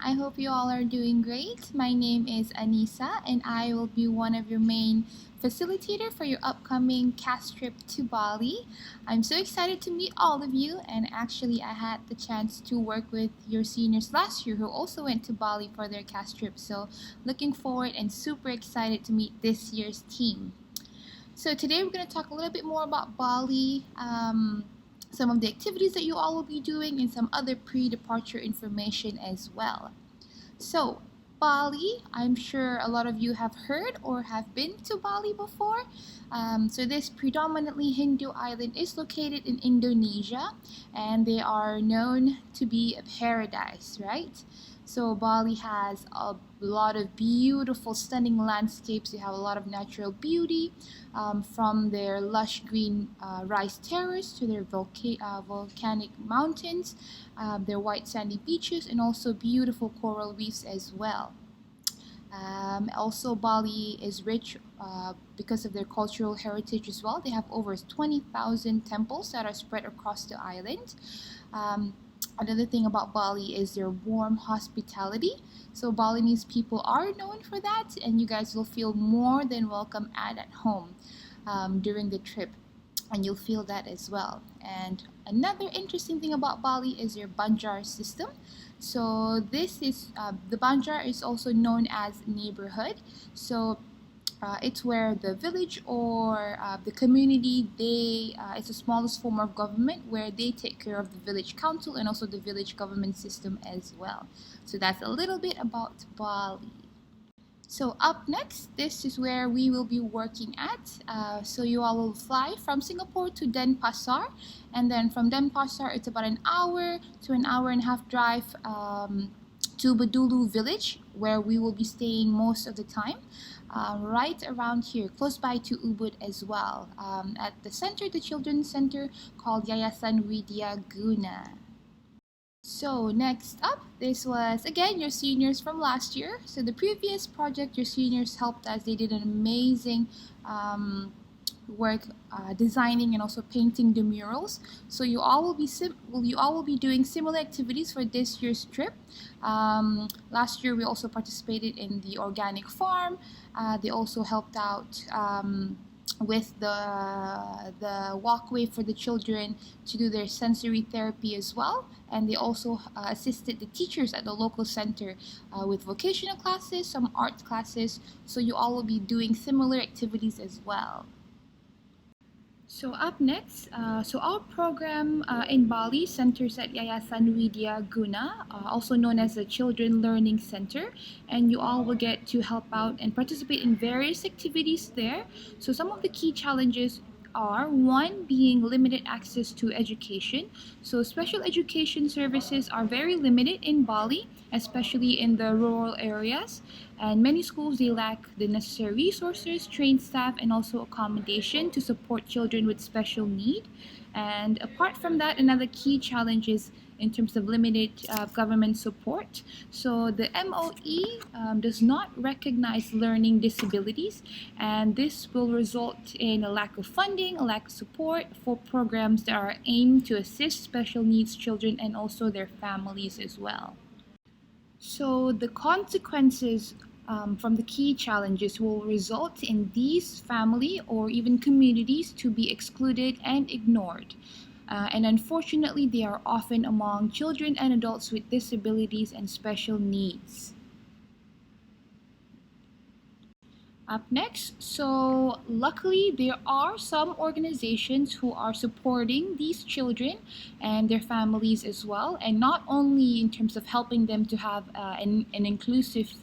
I hope you all are doing great. My name is Anissa, and I will be one of your main facilitator for your upcoming cast trip to Bali. I'm so excited to meet all of you, and actually, I had the chance to work with your seniors last year who also went to Bali for their cast trip. So, looking forward and super excited to meet this year's team. So today we're going to talk a little bit more about Bali, some of the activities that you all will be doing, and some other pre-departure information as well. So Bali, I'm sure a lot of you have heard or have been to Bali before. So this predominantly Hindu island is located in Indonesia, and they are known to be a paradise, right? So Bali has a lot of beautiful, stunning landscapes. They have a lot of natural beauty, from their lush green rice terrace to their volcanic mountains, their white sandy beaches, and also beautiful coral reefs as well. Also, Bali is rich because of their cultural heritage as well. They have over 20,000 temples that are spread across the island. Another thing about Bali is their warm hospitality. So Balinese people are known for that, and you guys will feel more than welcome at home during the trip, and you'll feel that as well. And another interesting thing about Bali is their Banjar system. So this is the Banjar is also known as neighborhood. So it's where the village or the community, it's the smallest form of government where they take care of the village council and also the village government system as well. So that's a little bit about Bali. So up next, this is where we will be working at. So you all will fly from Singapore to Denpasar, and then from Denpasar it's about an hour to an hour and a half drive to Badulu village, where we will be staying most of the time, right around here, close by to Ubud as well, at the center, the children's center called Yayasan Widya Guna. So next up, this was again your seniors from last year. So the previous project, your seniors helped us. They did an amazing work designing and also painting the murals. So you all will be doing similar activities for this year's trip. Last year we also participated in the organic farm. They also helped out with the walkway for the children to do their sensory therapy as well, and they also assisted the teachers at the local center with vocational classes, some art classes. So you all will be doing similar activities as well. So up next, so our program in Bali centers at Yayasan Widya Guna, also known as the Children Learning Center, and you all will get to help out and participate in various activities there. So some of the key challenges are, one being limited access to education. So special education services are very limited in Bali, especially in the rural areas, and many schools, they lack the necessary resources, trained staff, and also accommodation to support children with special need. And apart from that, another key challenge is in terms of limited government support. So the MOE does not recognize learning disabilities, and this will result in a lack of funding, a lack of support for programs that are aimed to assist special needs children and also their families as well. So the consequences from the key challenges will result in these family or even communities to be excluded and ignored. And unfortunately, they are often among children and adults with disabilities and special needs. Up next, so luckily there are some organizations who are supporting these children and their families as well, and not only in terms of helping them to have an inclusive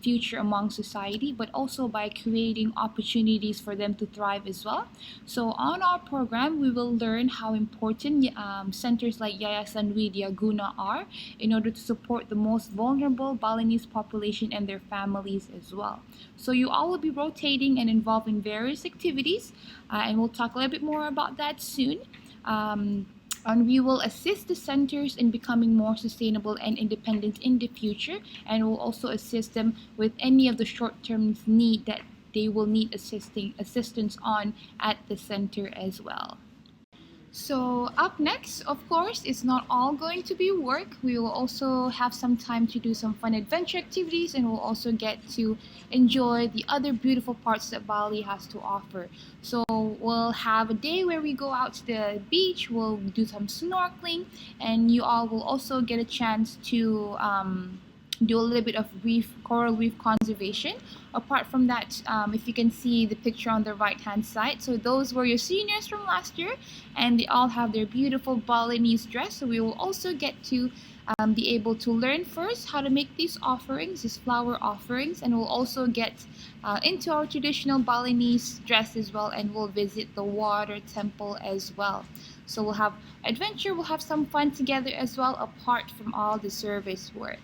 future among society, but also by creating opportunities for them to thrive as well. So on our program, we will learn how important centers like Yayasan Widya Guna are in order to support the most vulnerable Balinese population and their families as well. So you all will be rotating and involved in various activities, and we'll talk a little bit more about that soon. And we will assist the centers in becoming more sustainable and independent in the future, and will also assist them with any of the short-term need that they will need assistance on at the center as well. So, up next, of course, it's not all going to be work. We will also have some time to do some fun adventure activities, and we'll also get to enjoy the other beautiful parts that Bali has to offer. So, we'll have a day where we go out to the beach, we'll do some snorkeling, and you all will also get a chance to do a little bit of coral reef conservation. Apart from that, if you can see the picture on the right hand side, so those were your seniors from last year, and they all have their beautiful Balinese dress. So we will also get to be able to learn first how to make these offerings, these flower offerings, and we'll also get into our traditional Balinese dress as well, and we'll visit the water temple as well. So we'll have adventure, we'll have some fun together as well, apart from all the service work.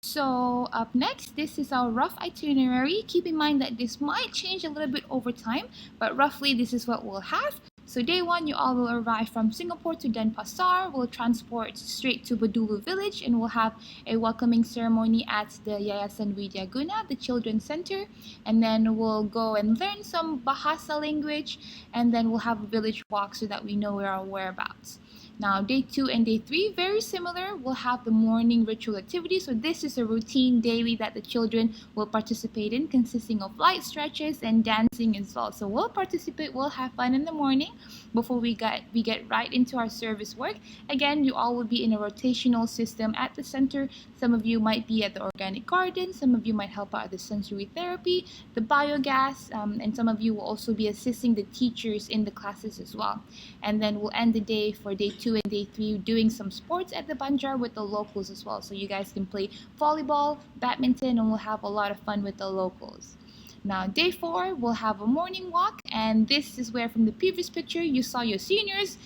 So up next, this is our rough itinerary. Keep in mind that this might change a little bit over time, but roughly this is what we'll have. So day one, you all will arrive from Singapore to Denpasar. We'll transport straight to Badulu village, and we'll have a welcoming ceremony at the Yayasan Widyaguna, the children's center. And then we'll go and learn some Bahasa language, and then we'll have a village walk so that we know where our whereabouts. Now, day two and day three, very similar. We'll have the morning ritual activity. So this is a routine daily that the children will participate in, consisting of light stretches and dancing as well. So we'll participate, we'll have fun in the morning before we get right into our service work. Again, you all will be in a rotational system at the center. Some of you might be at the organic garden, some of you might help out at the sensory therapy, the biogas, and some of you will also be assisting the teachers in the classes as well. And then we'll end the day for day two and day three doing some sports at the Banjar with the locals as well. So you guys can play volleyball, badminton, and we'll have a lot of fun with the locals. Now, day four, we'll have a morning walk, and this is where from the previous picture you saw your seniors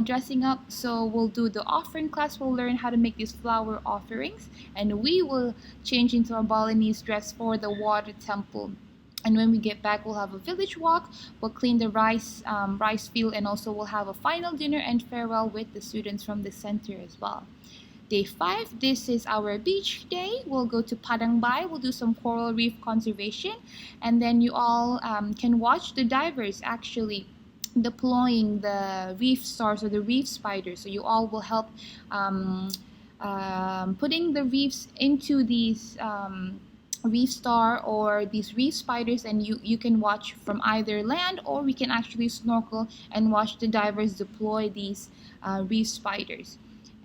dressing up. So we'll do the offering class, we'll learn how to make these flower offerings, and we will change into our Balinese dress for the water temple. And when we get back, we'll have a village walk, we'll clean the rice field, and also we'll have a final dinner and farewell with the students from the center as well. Day 5, this is our beach day. We'll go to Padang Bay, we'll do some coral reef conservation, and then you all can watch the divers actually deploying the reef stars or the reef spiders. So you all will help putting the reefs into these reef star or these reef spiders, and you can watch from either land, or we can actually snorkel and watch the divers deploy these reef spiders.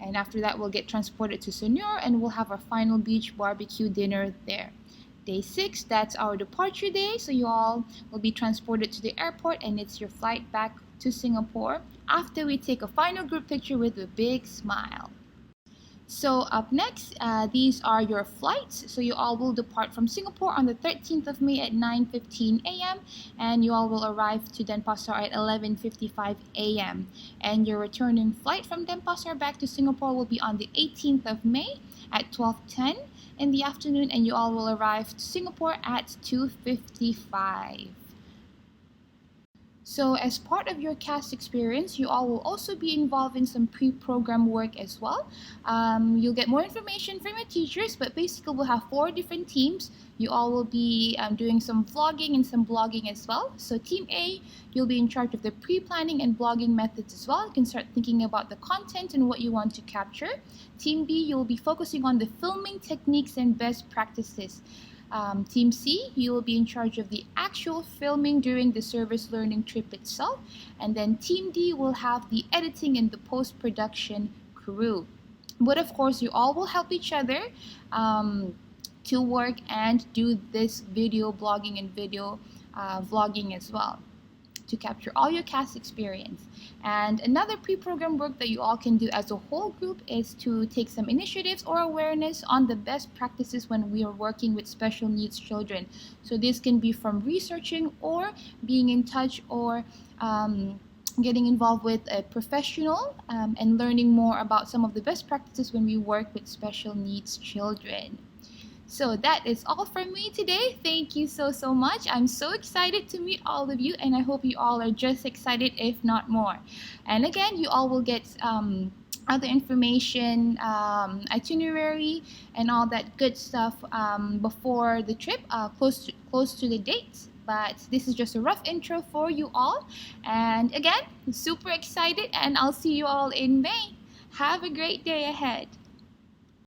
And after that, we'll get transported to Senor, and we'll have our final beach barbecue dinner there. Day 6, that's our departure day. So you all will be transported to the airport, and it's your flight back to Singapore after we take a final group picture with a big smile. So up next, these are your flights. So you all will depart from Singapore on the 13th of May at 9:15 a.m. and you all will arrive to Denpasar at 11:55 a.m. And your returning flight from Denpasar back to Singapore will be on the 18th of May at 12:10 in the afternoon, and you all will arrive to Singapore at 2:55. So as part of your cast experience, you all will also be involved in some pre-program work as well. You'll get more information from your teachers, but basically we'll have 4 different teams. You all will be doing some vlogging and some blogging as well. So Team A, you'll be in charge of the pre-planning and blogging methods as well. You can start thinking about the content and what you want to capture. Team B, you'll be focusing on the filming techniques and best practices. Team C, you will be in charge of the actual filming during the service learning trip itself. And then Team D will have the editing and the post-production crew. But of course, you all will help each other to work and do this video blogging and video vlogging as well, to capture all your cast experience. And another pre-program work that you all can do as a whole group is to take some initiatives or awareness on the best practices when we are working with special needs children. So this can be from researching or being in touch or getting involved with a professional and learning more about some of the best practices when we work with special needs children. So that is all from me today. Thank you so much. I'm so excited to meet all of you, and I hope you all are just excited, if not more. And again, you all will get other information, itinerary, and all that good stuff before the trip, close to the date. But this is just a rough intro for you all. And again, super excited, and I'll see you all in May. Have a great day ahead.